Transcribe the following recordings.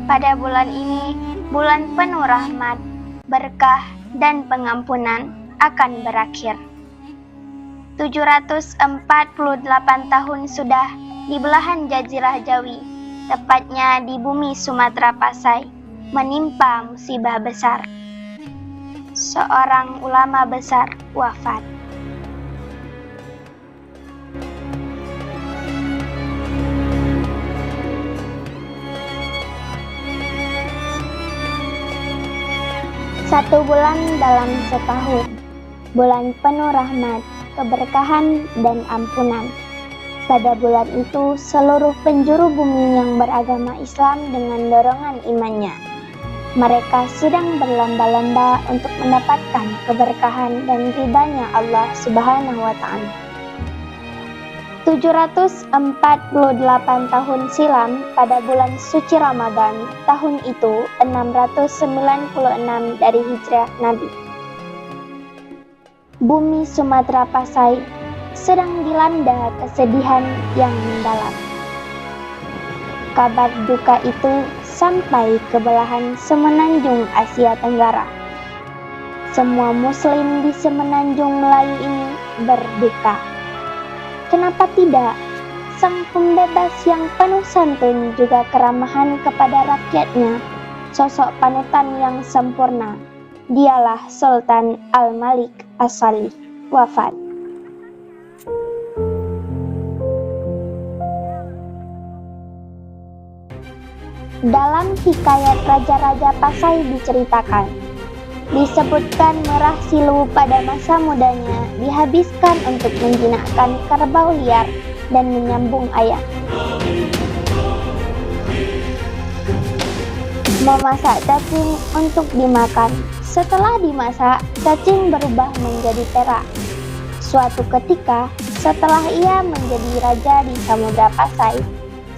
Pada bulan ini, bulan penuh rahmat, berkah, dan pengampunan akan berakhir. 748 tahun sudah di belahan Jazirah Jawi, tepatnya di bumi Sumatera Pasai, menimpa musibah besar. Seorang ulama besar wafat. Satu bulan dalam setahun, bulan penuh rahmat, keberkahan, dan ampunan. Pada bulan itu, seluruh penjuru bumi yang beragama Islam dengan dorongan imannya, mereka sedang berlomba-lomba untuk mendapatkan keberkahan dan ridhanya Allah Subhanahu wa Ta'ala. 748 tahun silam pada bulan suci Ramadan tahun itu 696 dari hijrah Nabi. Bumi Sumatera Pasai sedang dilanda kesedihan yang mendalam. Kabar duka itu sampai ke belahan semenanjung Asia Tenggara. Semua muslim di semenanjung Melayu ini berduka. Kenapa tidak? Sang pembebas yang penuh santun juga keramahan kepada rakyatnya, sosok panutan yang sempurna. Dialah Sultan Al-Malik As-Salih, wafat. Dalam hikayat Raja-Raja Pasai diceritakan, disebutkan merah silu pada masa mudanya dihabiskan untuk menjinakkan kerbau liar dan menyambung ayam. Memasak cacing untuk dimakan. Setelah dimasak, cacing berubah menjadi perak. Suatu ketika, setelah ia menjadi raja di Samudra Pasai,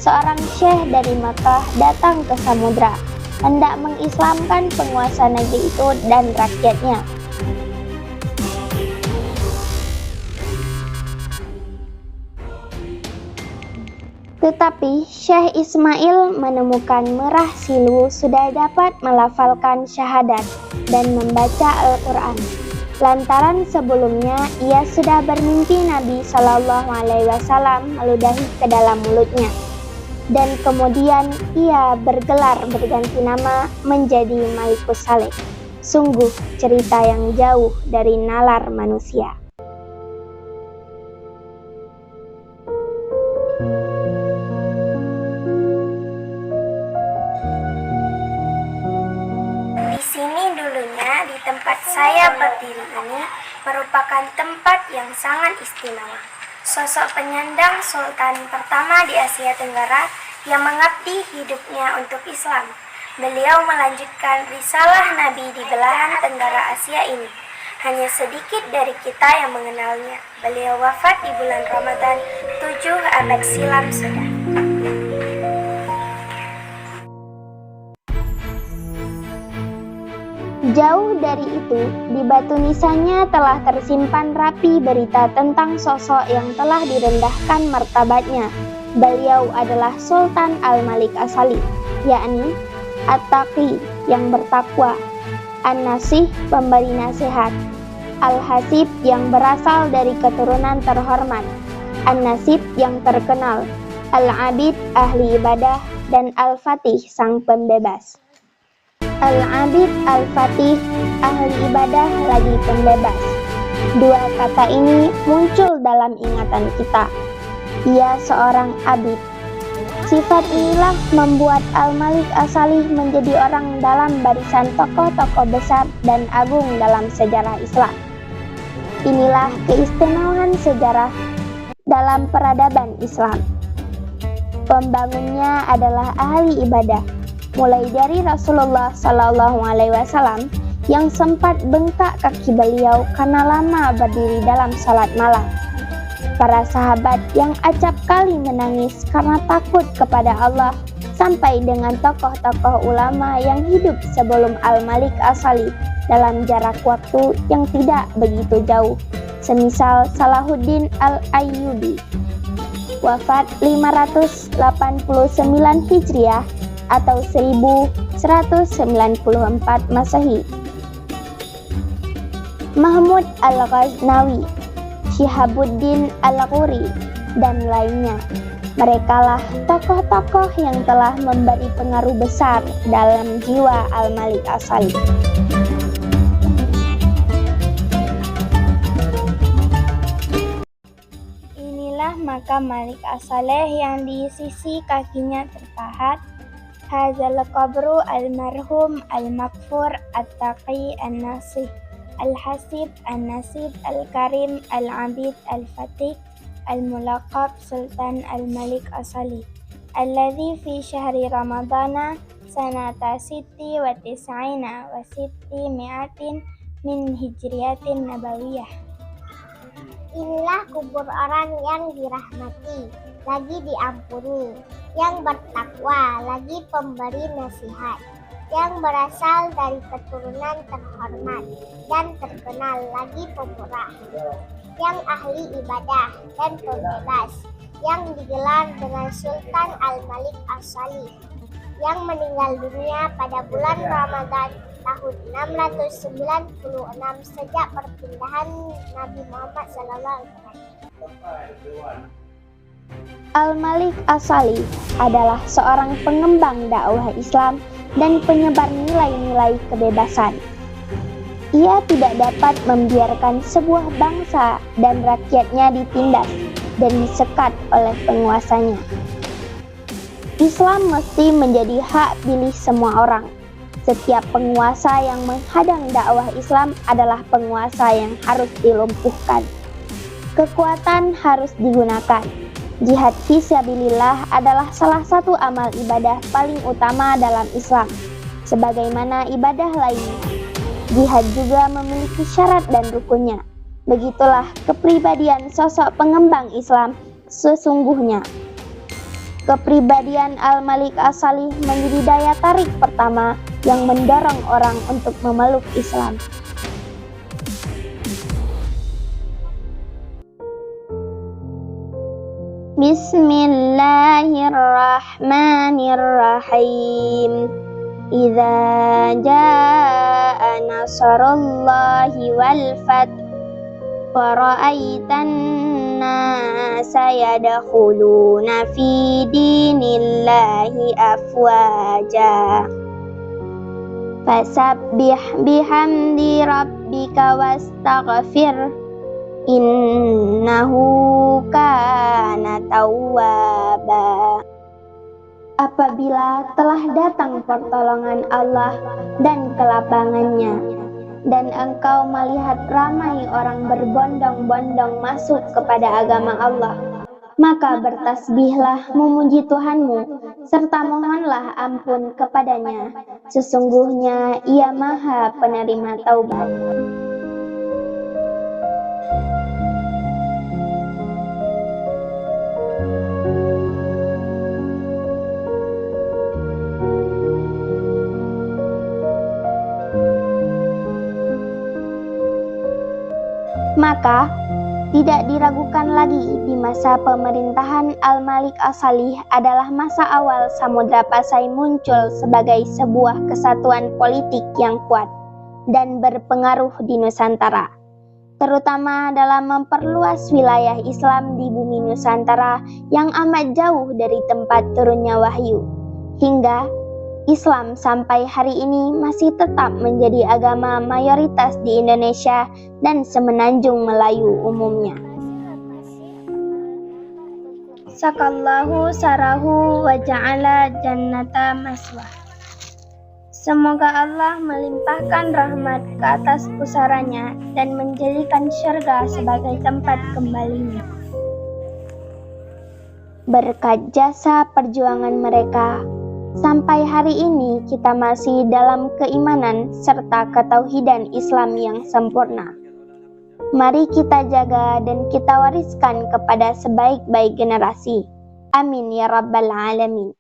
seorang syekh dari Makkah datang ke samudra, hendak mengislamkan penguasa negeri itu dan rakyatnya. Tetapi Syekh Ismail menemukan merah silu sudah dapat melafalkan syahadat dan membaca Al-Quran. Lantaran sebelumnya ia sudah bermimpi Nabi SAW meludahi ke dalam mulutnya. Dan kemudian ia bergelar berganti nama menjadi Malikus Saleh. Sungguh cerita yang jauh dari nalar manusia. Di sini dulunya, di tempat saya berdiri ini, merupakan tempat yang sangat istimewa. Sosok penyandang sultan pertama di Asia Tenggara yang mengabdi hidupnya untuk Islam. Beliau melanjutkan risalah Nabi di belahan tenggara Asia ini. Hanya sedikit dari kita yang mengenalnya. Beliau wafat di bulan Ramadan 7 abad silam sudah. Jauh dari itu, di batu nisannya telah tersimpan rapi berita tentang sosok yang telah direndahkan martabatnya. Beliau adalah Sultan Al-Malik As-Salih, yakni At-Taqi yang bertakwa, An-Nasih pemberi nasihat, Al-Hasib yang berasal dari keturunan terhormat, An-Nasib yang terkenal, Al-Abid ahli ibadah, dan Al-Fatih sang pembebas. Al-Abid, Al-Fatih, ahli ibadah lagi pembebas. Dua kata ini muncul dalam ingatan kita. Ia seorang abid. Sifat inilah membuat Al-Malik As-Salih menjadi orang dalam barisan tokoh-tokoh besar dan agung dalam sejarah Islam. Inilah keistimewaan sejarah dalam peradaban Islam. Pembangunnya adalah ahli ibadah. Mulai dari Rasulullah SAW yang sempat bengkak kaki beliau karena lama berdiri dalam salat malam. Para sahabat yang acap kali menangis karena takut kepada Allah, sampai dengan tokoh-tokoh ulama yang hidup sebelum Al-Malik As-Salih dalam jarak waktu yang tidak begitu jauh, semisal Salahuddin Al-Ayyubi, wafat 589 Hijriah atau 1194 Masehi. Mahmud Al-Ghaznawi, Syihabuddin Al-Quri, dan lainnya. Merekalah tokoh-tokoh yang telah memberi pengaruh besar dalam jiwa Al-Malik As-Salih. Inilah makam Malik As-Salih yang di sisi kakinya terpahat Hazal qabru al-marhum al-makfur at-taqi an-nasih al-hasib an-nasib al-karim al-abid al-fatih al-mulaqab Sultan al-Malik As-Salih alladhi fi syahri Ramadana sanata sitti wa tis'ina wa sitti mi'atin min hijriyatin nabawiyah. Inilah kubur orang yang dirahmati, lagi diampuni, yang bertakwa, lagi pemberi nasihat, yang berasal dari keturunan terhormat dan terkenal, lagi pemurah, yang ahli ibadah dan pembebas, yang digelar dengan Sultan Al-Malik As-Salih, yang meninggal dunia pada bulan Ramadan tahun 696 sejak perpindahan Nabi Muhammad SAW. Al-Malik As-Salih adalah seorang pengembang dakwah Islam dan penyebar nilai-nilai kebebasan. Ia tidak dapat membiarkan sebuah bangsa dan rakyatnya ditindas dan disekat oleh penguasanya. Islam mesti menjadi hak pilih semua orang. Setiap penguasa yang menghadang dakwah Islam adalah penguasa yang harus dilumpuhkan. Kekuatan harus digunakan. Jihad fisabilillah adalah salah satu amal ibadah paling utama dalam Islam, sebagaimana ibadah lainnya. Jihad juga memiliki syarat dan rukunnya. Begitulah kepribadian sosok pengembang Islam sesungguhnya. Kepribadian Al-Malik As-Salih menjadi daya tarik pertama yang mendorong orang untuk memeluk Islam. Bismillahirrahmanirrahim. Idza jaa nasrullahi wal fath wa ra'aitan nasa yadkhuluna fi dinillahi afwaja. Fasabbih bihamdi rabbika wastaghfir innahu kana tawwaba. Apabila telah datang pertolongan Allah dan kelapangannya, dan engkau melihat ramai orang berbondong-bondong masuk kepada agama Allah, maka bertasbihlah memuji Tuhanmu, serta mohonlah ampun kepadanya. Sesungguhnya Ia Maha Penerima Taubat. Maka, tidak diragukan lagi di masa pemerintahan Al-Malik As-Salih adalah masa awal Samudra Pasai muncul sebagai sebuah kesatuan politik yang kuat dan berpengaruh di Nusantara, terutama dalam memperluas wilayah Islam di bumi Nusantara yang amat jauh dari tempat turunnya wahyu, hingga Islam sampai hari ini masih tetap menjadi agama mayoritas di Indonesia dan semenanjung Melayu umumnya. Sakallahu sarahu wa ja'ala jannata maswah. Semoga Allah melimpahkan rahmat ke atas pusaranya dan menjadikan syurga sebagai tempat kembalinya. Berkat jasa perjuangan mereka, sampai hari ini kita masih dalam keimanan serta ketauhidan Islam yang sempurna. Mari kita jaga dan kita wariskan kepada sebaik-baik generasi. Amin ya rabbal alamin.